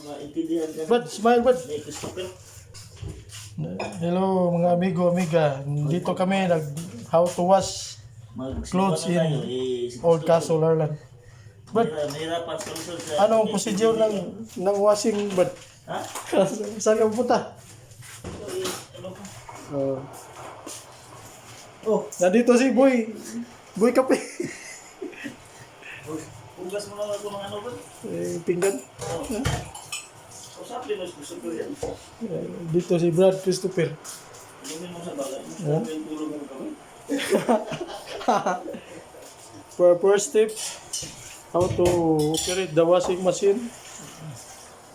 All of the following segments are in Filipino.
Maintindihan ka. Bud, smile bud. May Christopher. Hello mga amigo, amiga. Dito kami nag how to wash clothes in Old Castle, Ireland. Bud, Mahirapan solusyon sa... anong procedure ng washing bud? Ha? Saan ka pupunta? Ano ka? Oh, nandito si Boy. Boy Kape. Hugas mo lang ako ng ano ba? Pinggan. Usapin mo gusto ko yan. Dito si Brad Christopher. Inumin mo sa bagay. Huh? Yung tulog mo kami. For first step, how to operate the washing machine.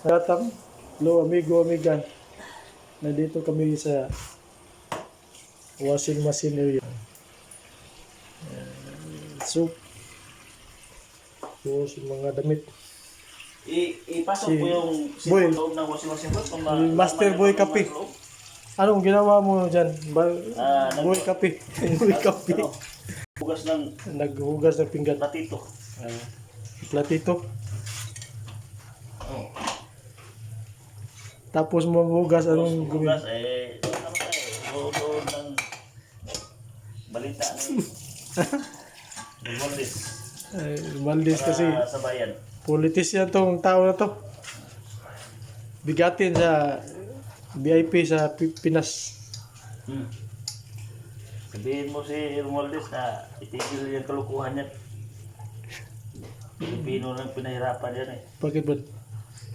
Datang, hello amigo, amiga. Nandito kami sa washing machine area. Soap. Tapos yung mga damit. Ipasok Si mo yung Boy. loob ng washing boy. Master Boy Kape. Anong ginawa mo dyan? Boy Kape. Boy Kape. Hugas ng Naghugas ng pinggan. platito. Platito. Tapos maghugas, anong gawin? Hugas ano tayo? Doon ng balita ng Maldis. Maldis kasi Sa bayan. politician tong tao na to. Bigatin sa VIP sa Pinas. Sabihin mo si Romualdez na itigil yung kalukuhan niya. Pilipino lang pinahirapan yan eh. Bakit ba?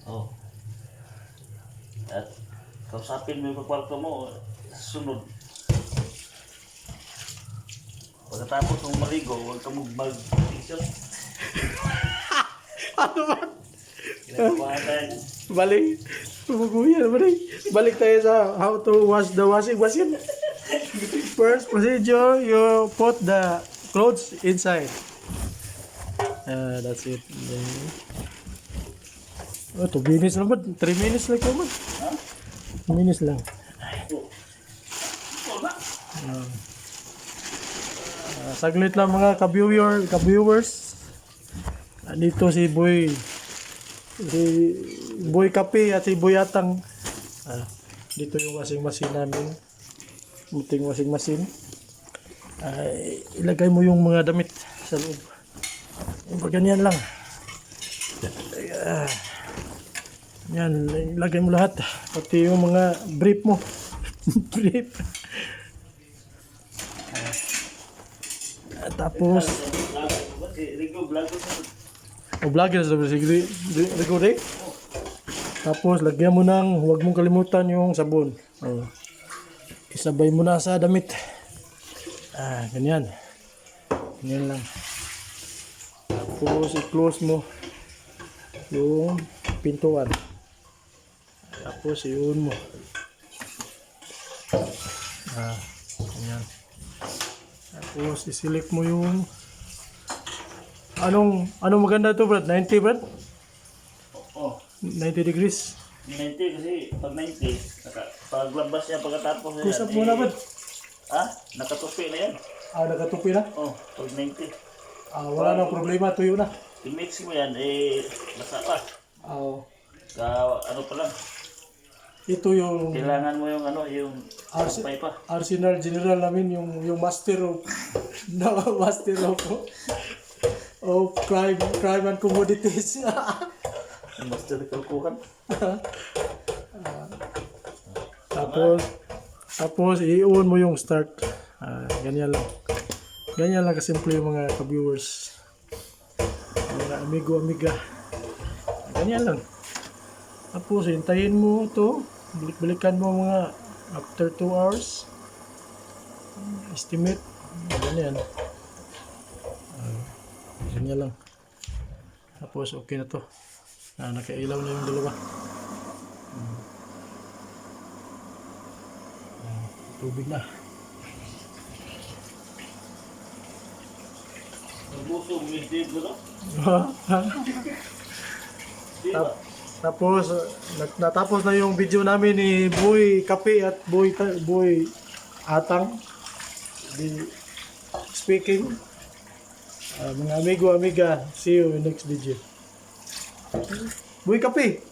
Oh. At kausapin mo yung kwarto mo, sunod. Pagkatapos mong maligo, huwag ka mag-t-shirt. Ano ba? Kinakabahan tayo. Balik. Tumuguyan. Balik tayo sa how to wash the washing machine. First procedure, you put the clothes inside. That's it. Oh, 2 minutes lang ba? 3 minutes lang ba? 2 minutes lang. Saglit lang mga ka-viewers. Dito si Boy Kape at si Boy Atang. Dito yung washing machine namin. Muting washing machine. Ilagay mo yung mga damit sa loob. Ganyan lang. Yan, ilagay mo lahat. Pati yung mga brief mo. Brief. Tapos vlogger sa Rigo Day. Tapos lagyan mo ng, huwag mong kalimutan yung sabon. Isabay mo na sa damit. Ganyan. Ganyan lang. Tapos i-close mo yung pintuan. Tapos iyon mo. Ganyan. Tapos i-select mo yung anong maganda to, Brad? 90, Brad? Oh. 90 degrees. 90 kasi pag 90, paglabas niya pagkatapos na Close up muna, Brad. Nakatupi na yan. Nakatupi na? Oh, pag 90. Wala nang problema, tuyo na. I-mix mo yan, basa pa. Ano pa lang, Ito yung kailangan mo yung yung sampay pa. Arsenal General namin, yung master of master of crime and commodities. Master kalkuhan. Tapos i-on mo yung start. Ganyan lang. Ganyan lang kasimple yung mga ka-viewers. Mga amigo, amiga. Ganyan lang. Tapos hintayin mo ito. Balik-balikan mo mga after 2 hours. Estimate. Ganyan. Ganyan lang. Tapos okay na to. Nakailaw na yung dalawa. Tubig na. Nagbuso, midday ko to. Tapos natapos na yung video namin ni Boy Kape at Boy Atang. Speaking. Mga amigo, amiga, see you in next video. Boy Kape,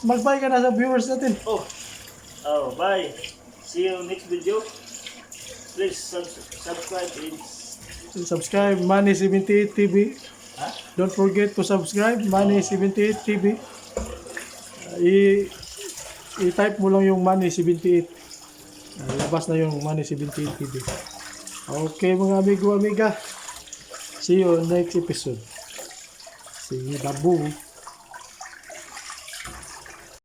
mag-bye ka na sa viewers natin. Oh, bye. See you next video. Please subscribe and Subscribe Money78 TV. ha? Don't forget to subscribe Money78 TV. I-type mo lang yung Money78. Labas na yung Money78 TV. Okay mga amigo, amiga. See you next episode. See you, babu.